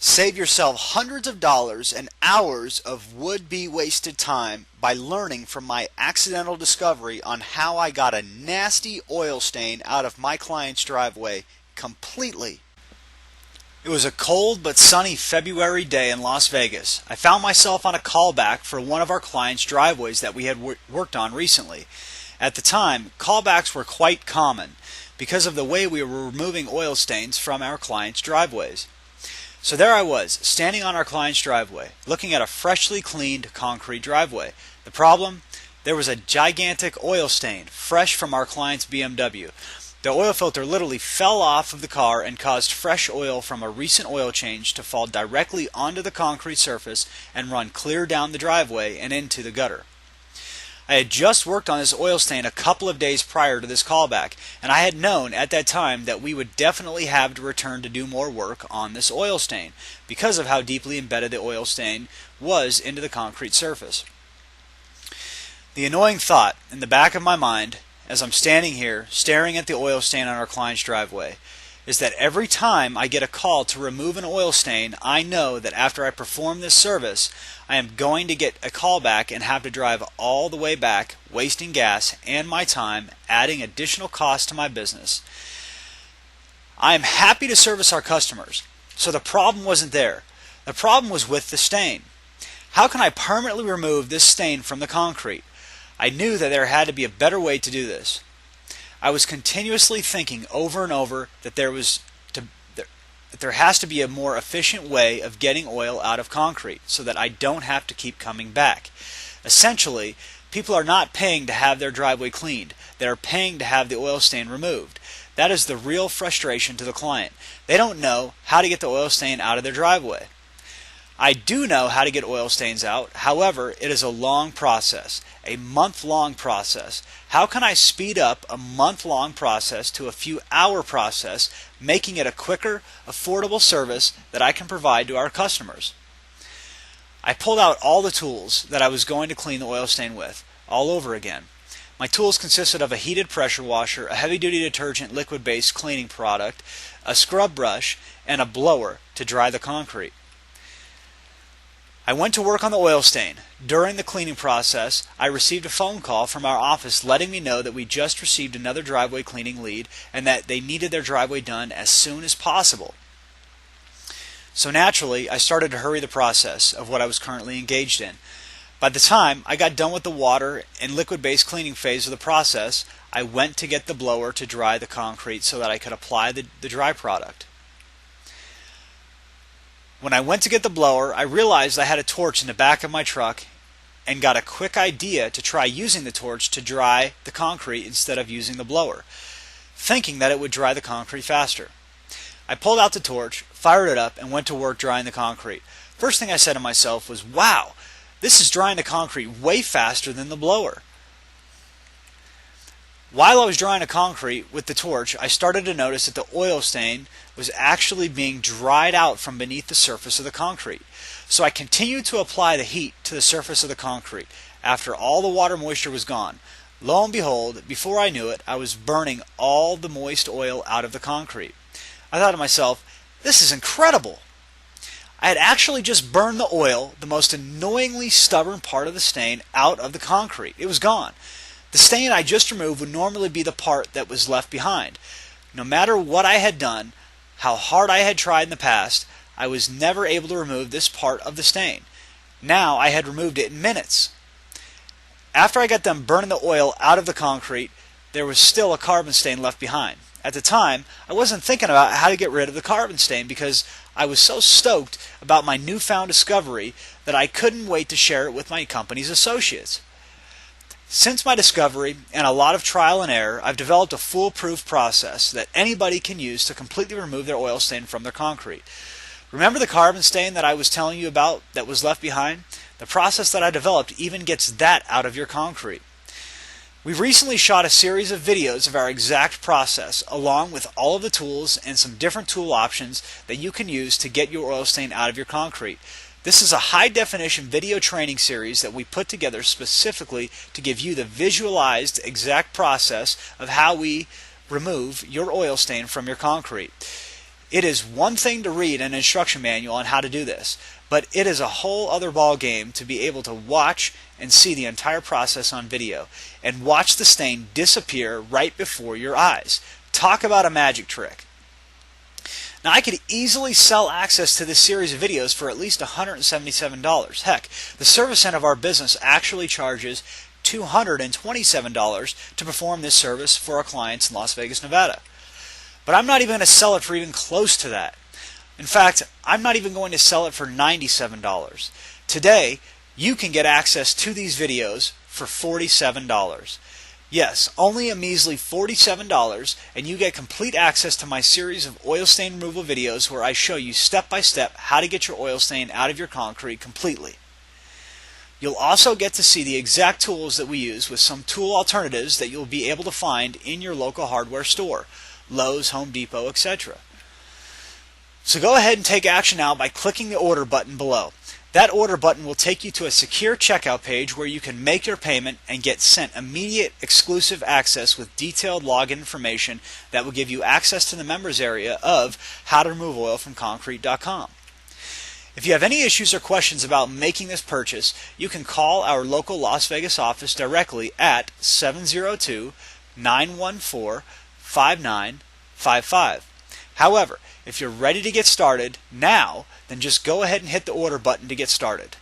Save yourself hundreds of dollars and hours of would-be wasted time by learning from my accidental discovery on how I got a nasty oil stain out of my client's driveway completely. It was a cold but sunny February day in Las Vegas. I found myself on a callback for one of our clients' driveways that we had worked on recently. At the time, callbacks were quite common because of the way we were removing oil stains from our clients' driveways. So there I was, standing on our client's driveway, looking at a freshly cleaned concrete driveway. The problem? There was a gigantic oil stain, fresh from our client's BMW. The oil filter literally fell off of the car and caused fresh oil from a recent oil change to fall directly onto the concrete surface and run clear down the driveway and into the gutter. I had just worked on this oil stain a couple of days prior to this callback, and I had known at that time that we would definitely have to return to do more work on this oil stain because of how deeply embedded the oil stain was into the concrete surface. The annoying thought in the back of my mind as I'm standing here staring at the oil stain on our client's driveway is that every time I get a call to remove an oil stain, I know that after I perform this service, I am going to get a call back and have to drive all the way back, wasting gas and my time, adding additional cost to my business. I am happy to service our customers, so the problem wasn't there. The problem was with the stain. How can I permanently remove this stain from the concrete? I knew that there had to be a better way to do this. I was continuously thinking over and over that there has to be a more efficient way of getting oil out of concrete so that I don't have to keep coming back. Essentially, people are not paying to have their driveway cleaned. They are paying to have the oil stain removed. That is the real frustration to the client. They don't know how to get the oil stain out of their driveway. I do know how to get oil stains out. However, it is a long process, a month-long process. How can I speed up a month-long process to a few-hour process, making it a quicker, affordable service that I can provide to our customers? I pulled out all the tools that I was going to clean the oil stain with, all over again. My tools consisted of a heated pressure washer, a heavy-duty detergent liquid-based cleaning product, a scrub brush, and a blower to dry the concrete. I went to work on the oil stain. During the cleaning process, I received a phone call from our office letting me know that we just received another driveway cleaning lead and that they needed their driveway done as soon as possible. So naturally, I started to hurry the process of what I was currently engaged in. By the time I got done with the water and liquid-based cleaning phase of the process, I went to get the blower to dry the concrete so that I could apply the dry product. When I went to get the blower, I realized I had a torch in the back of my truck and got a quick idea to try using the torch to dry the concrete instead of using the blower, thinking that it would dry the concrete faster. I pulled out the torch, fired it up, and went to work drying the concrete. First thing I said to myself was, wow, this is drying the concrete way faster than the blower. While I was drying the concrete with the torch, I started to notice that the oil stain was actually being dried out from beneath the surface of the concrete. So I continued to apply the heat to the surface of the concrete. After all the water moisture was gone, lo and behold, before I knew it, I was burning all the moist oil out of the concrete. I thought to myself, this is incredible. I had actually just burned the oil, the most annoyingly stubborn part of the stain, out of the concrete. It was gone. The stain I just removed would normally be the part that was left behind. No matter what I had done, how hard I had tried in the past, I was never able to remove this part of the stain. Now I had removed it in minutes. After I got done burning the oil out of the concrete, there was still a carbon stain left behind. At the time, I wasn't thinking about how to get rid of the carbon stain because I was so stoked about my newfound discovery that I couldn't wait to share it with my company's associates. Since my discovery and a lot of trial and error, I've developed a foolproof process that anybody can use to completely remove their oil stain from their concrete. Remember the carbon stain that I was telling you about that was left behind? The process that I developed even gets that out of your concrete. We've recently shot a series of videos of our exact process, along with all of the tools and some different tool options that you can use to get your oil stain out of your concrete. This is a high-definition video training series that we put together specifically to give you the visualized exact process of how we remove your oil stain from your concrete. It is one thing to read an instruction manual on how to do this, but it is a whole other ball game to be able to watch and see the entire process on video and watch the stain disappear right before your eyes. Talk about a magic trick. Now, I could easily sell access to this series of videos for at least $177. Heck, the service end of our business actually charges $227 to perform this service for our clients in Las Vegas, Nevada. But I'm not even going to sell it for even close to that. In fact, I'm not even going to sell it for $97. Today, you can get access to these videos for $47. Yes, only a measly $47, and you get complete access to my series of oil stain removal videos where I show you step by step how to get your oil stain out of your concrete completely. You'll also get to see the exact tools that we use with some tool alternatives that you'll be able to find in your local hardware store, Lowe's, Home Depot, etc. So go ahead and take action now by clicking the order button below. That order button will take you to a secure checkout page where you can make your payment and get sent immediate exclusive access with detailed login information that will give you access to the members area of how to remove oil from concrete.com. If you have any issues or questions about making this purchase, you can call our local Las Vegas office directly at 702-914-5955. However, if you're ready to get started now, then just go ahead and hit the order button to get started.